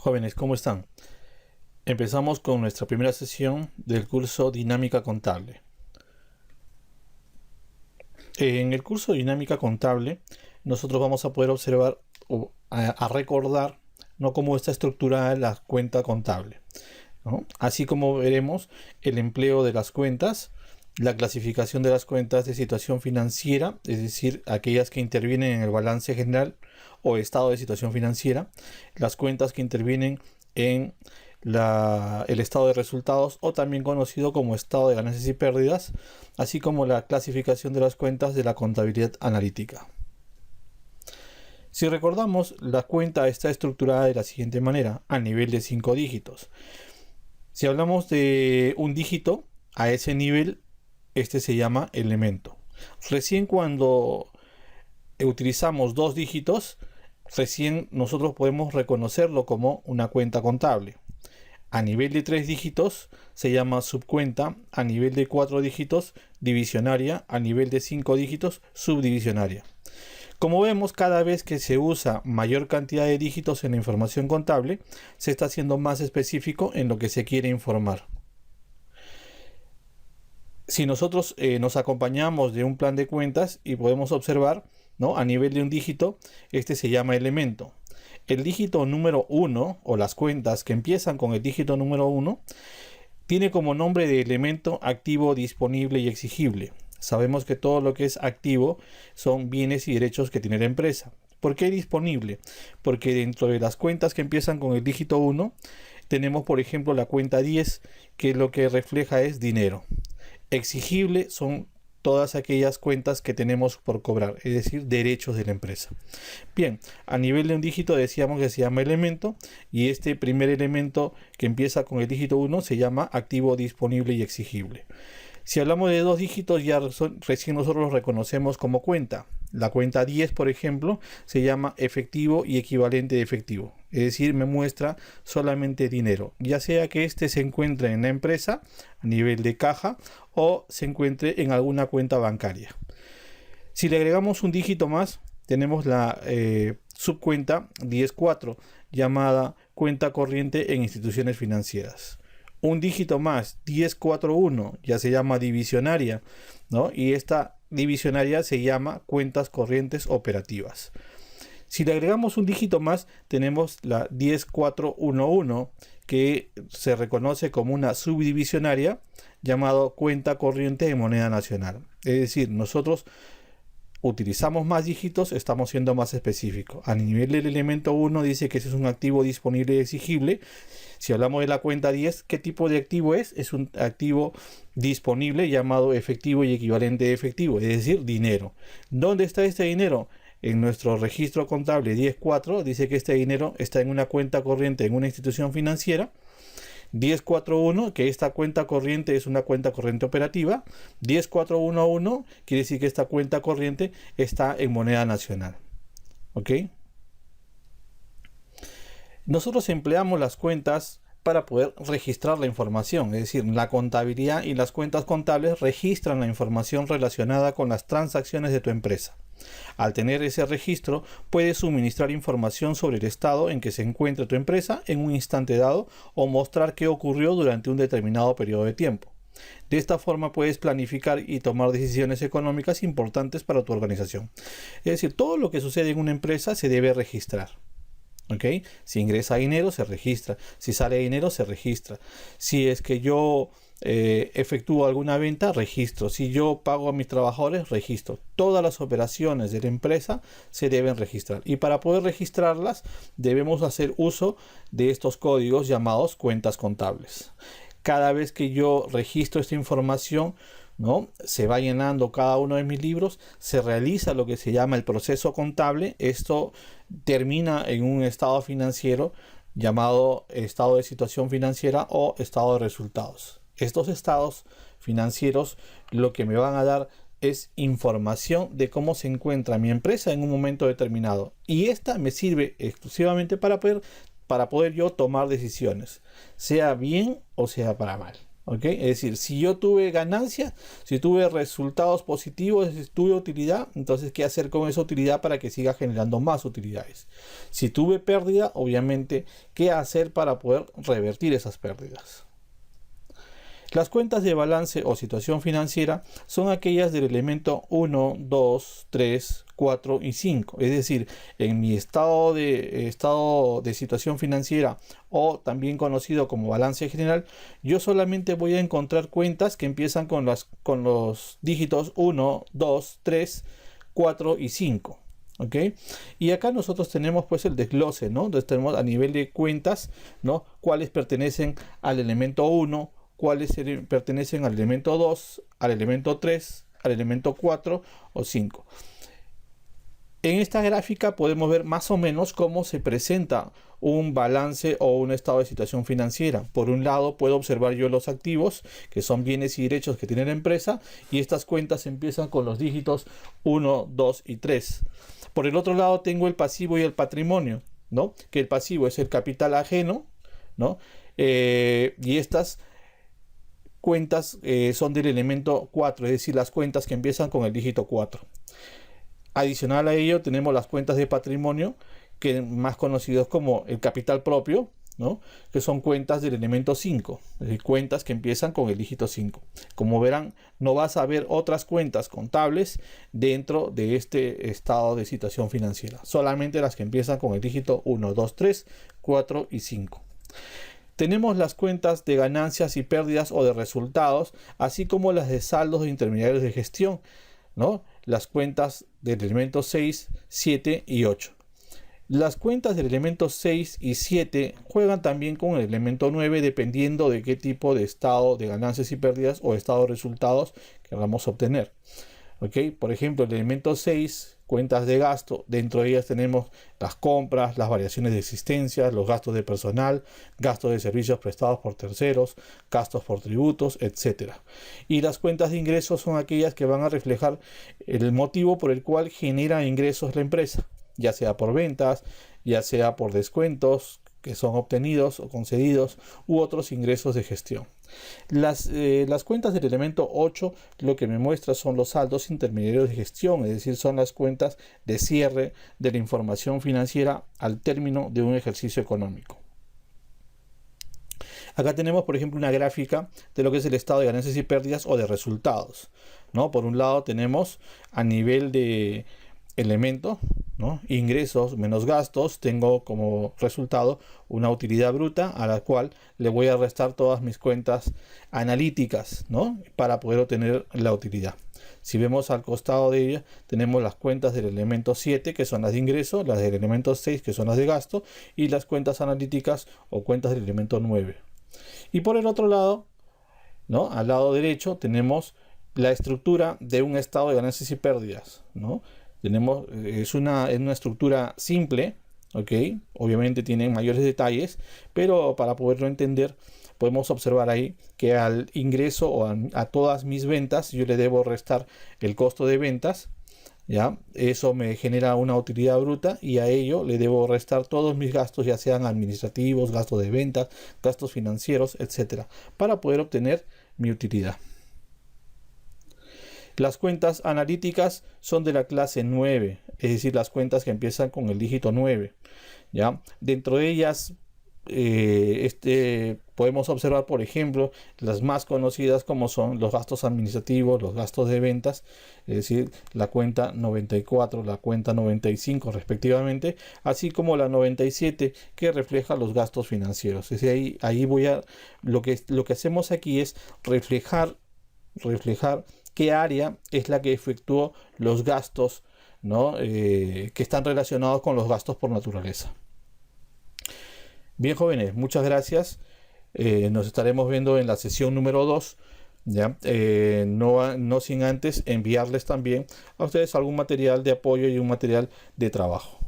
Jóvenes, ¿cómo están? Empezamos con nuestra primera sesión del curso Dinámica Contable. En el curso Dinámica Contable, nosotros vamos a poder observar o a recordar, ¿no?, cómo está estructurada la cuenta contable, ¿no? Así como veremos el empleo de las cuentas, la clasificación de las cuentas de situación financiera, es decir, aquellas que intervienen en el balance general o estado de situación financiera, las cuentas que intervienen en el estado de resultados, o también conocido como estado de ganancias y pérdidas, así como la clasificación de las cuentas de la contabilidad analítica. Si recordamos, la cuenta está estructurada de la siguiente manera, a nivel de 5 dígitos. Si hablamos de un dígito, a ese nivel, este se llama elemento. Recién cuando utilizamos 2 dígitos, recién nosotros podemos reconocerlo como una cuenta contable. A nivel de 3 dígitos se llama subcuenta, a nivel de 4 dígitos divisionaria, a nivel de 5 dígitos subdivisionaria. Como vemos, cada vez que se usa mayor cantidad de dígitos en la información contable, se está haciendo más específico en lo que se quiere informar. Si nosotros nos acompañamos de un plan de cuentas y podemos observar, ¿no?, a nivel de un dígito, este se llama elemento. El dígito número 1, o las cuentas que empiezan con el dígito número 1, tiene como nombre de elemento activo, disponible y exigible. Sabemos que todo lo que es activo son bienes y derechos que tiene la empresa. ¿Por qué disponible? Porque dentro de las cuentas que empiezan con el dígito 1, tenemos, por ejemplo, la cuenta 10, que lo que refleja es dinero. Exigible son todas aquellas cuentas que tenemos por cobrar, es decir, derechos de la empresa. Bien, a nivel de un dígito decíamos que se llama elemento, y este primer elemento que empieza con el dígito 1 se llama activo, disponible y exigible. Si hablamos de 2 dígitos, ya recién nosotros los reconocemos como cuenta. La cuenta 10, por ejemplo, se llama efectivo y equivalente de efectivo. Es decir, me muestra solamente dinero, ya sea que este se encuentre en la empresa a nivel de caja o se encuentre en alguna cuenta bancaria. Si le agregamos un dígito más, tenemos la subcuenta 10.4, llamada cuenta corriente en instituciones financieras. Un dígito más, 10.4.1, ya se llama divisionaria, ¿no? Y esta divisionaria se llama cuentas corrientes operativas. Si le agregamos un dígito más, tenemos la 10.4.1.1, que se reconoce como una subdivisionaria, llamado cuenta corriente de moneda nacional. Es decir, nosotros utilizamos más dígitos, estamos siendo más específicos. A nivel del elemento 1 dice que ese es un activo disponible y exigible. Si hablamos de la cuenta 10, ¿qué tipo de activo es? Es un activo disponible llamado efectivo y equivalente de efectivo, es decir, dinero. ¿Dónde está este dinero? En nuestro registro contable 10.4 dice que este dinero está en una cuenta corriente en una institución financiera. 10.4.1, que esta cuenta corriente es una cuenta corriente operativa. 10.4.1.1 quiere decir que esta cuenta corriente está en moneda nacional. ¿Ok? Nosotros empleamos las cuentas para poder registrar la información, es decir, la contabilidad y las cuentas contables registran la información relacionada con las transacciones de tu empresa. Al tener ese registro, puedes suministrar información sobre el estado en que se encuentra tu empresa en un instante dado o mostrar qué ocurrió durante un determinado periodo de tiempo. De esta forma puedes planificar y tomar decisiones económicas importantes para tu organización. Es decir, todo lo que sucede en una empresa se debe registrar. ¿Okay? Si ingresa dinero, se registra. Si sale dinero, se registra. Si es que yo efectúo alguna venta, registro. Si yo pago a mis trabajadores, registro. Todas las operaciones de la empresa se deben registrar. Y para poder registrarlas, debemos hacer uso de estos códigos llamados cuentas contables. Cada vez que yo registro esta información, ¿no?, se va llenando cada uno de mis libros, se realiza lo que se llama el proceso contable. Esto termina en un estado financiero llamado estado de situación financiera o estado de resultados. Estos estados financieros lo que me van a dar es información de cómo se encuentra mi empresa en un momento determinado, y esta me sirve exclusivamente para poder yo tomar decisiones, sea bien o sea para mal. ¿Ok? Es decir, si yo tuve ganancias, si tuve resultados positivos, si tuve utilidad, entonces ¿qué hacer con esa utilidad para que siga generando más utilidades? Si tuve pérdida, obviamente, ¿qué hacer para poder revertir esas pérdidas? Las cuentas de balance o situación financiera son aquellas del elemento 1, 2, 3, 4 y 5. Es decir, en mi estado de situación financiera, o también conocido como balance general, yo solamente voy a encontrar cuentas que empiezan con los dígitos 1, 2, 3, 4 y 5. ¿Ok? Y acá nosotros tenemos pues el desglose, ¿no? Entonces tenemos a nivel de cuentas, ¿no? Cuáles pertenecen al elemento 1, cuáles pertenecen al elemento 2, al elemento 3, al elemento 4 o 5. En esta gráfica podemos ver más o menos cómo se presenta un balance o un estado de situación financiera. Por un lado puedo observar yo los activos, que son bienes y derechos que tiene la empresa, y estas cuentas empiezan con los dígitos 1, 2 y 3. Por el otro lado tengo el pasivo y el patrimonio, ¿no? Que el pasivo es el capital ajeno, ¿no? Y estas cuentas son del elemento 4, es decir, las cuentas que empiezan con el dígito 4. Adicional a ello tenemos las cuentas de patrimonio, que más conocidos como el capital propio, ¿no? Que son cuentas del elemento 5, es decir, cuentas que empiezan con el dígito 5. Como verán, no vas a ver otras cuentas contables dentro de este estado de situación financiera, solamente las que empiezan con el dígito 1, 2, 3, 4 y 5. Tenemos las cuentas de ganancias y pérdidas o de resultados, así como las de saldos de intermediarios de gestión, ¿no? Las cuentas del elemento 6, 7 y 8. Las cuentas del elemento 6 y 7 juegan también con el elemento 9 dependiendo de qué tipo de estado de ganancias y pérdidas o estado de resultados queramos obtener. ¿Ok? Por ejemplo, el elemento 6, cuentas de gasto, dentro de ellas tenemos las compras, las variaciones de existencia, los gastos de personal, gastos de servicios prestados por terceros, gastos por tributos, etc. Y las cuentas de ingresos son aquellas que van a reflejar el motivo por el cual genera ingresos la empresa, ya sea por ventas, ya sea por descuentos que son obtenidos o concedidos u otros ingresos de gestión. Las cuentas del elemento 8 lo que me muestra son los saldos intermediarios de gestión, es decir, son las cuentas de cierre de la información financiera al término de un ejercicio económico. Acá tenemos, por ejemplo, una gráfica de lo que es el estado de ganancias y pérdidas o de resultados, ¿no? Por un lado tenemos a nivel de elemento, ¿no? Ingresos menos gastos, tengo como resultado una utilidad bruta a la cual le voy a restar todas mis cuentas analíticas, ¿no? Para poder obtener la utilidad. Si vemos al costado de ella, tenemos las cuentas del elemento 7, que son las de ingreso, las del elemento 6, que son las de gasto, y las cuentas analíticas o cuentas del elemento 9. Y por el otro lado, ¿no? Al lado derecho tenemos la estructura de un estado de ganancias y pérdidas, ¿no? Es una estructura simple, ¿ok? Obviamente tienen mayores detalles, pero para poderlo entender podemos observar ahí que al ingreso o a todas mis ventas yo le debo restar el costo de ventas, ¿ya? Eso me genera una utilidad bruta y a ello le debo restar todos mis gastos, ya sean administrativos, gastos de ventas, gastos financieros, etcétera, para poder obtener mi utilidad. Las cuentas analíticas son de la clase 9, es decir, las cuentas que empiezan con el dígito 9, ¿ya? Dentro de ellas podemos observar, por ejemplo, las más conocidas como son los gastos administrativos, los gastos de ventas, es decir, la cuenta 94, la cuenta 95 respectivamente, así como la 97 que refleja los gastos financieros. Es decir, lo que hacemos aquí es reflejar qué área es la que efectuó los gastos, ¿no? Que están relacionados con los gastos por naturaleza. Bien, jóvenes, muchas gracias. Nos estaremos viendo en la sesión número 2. ¿Ya? No sin antes enviarles también a ustedes algún material de apoyo y un material de trabajo.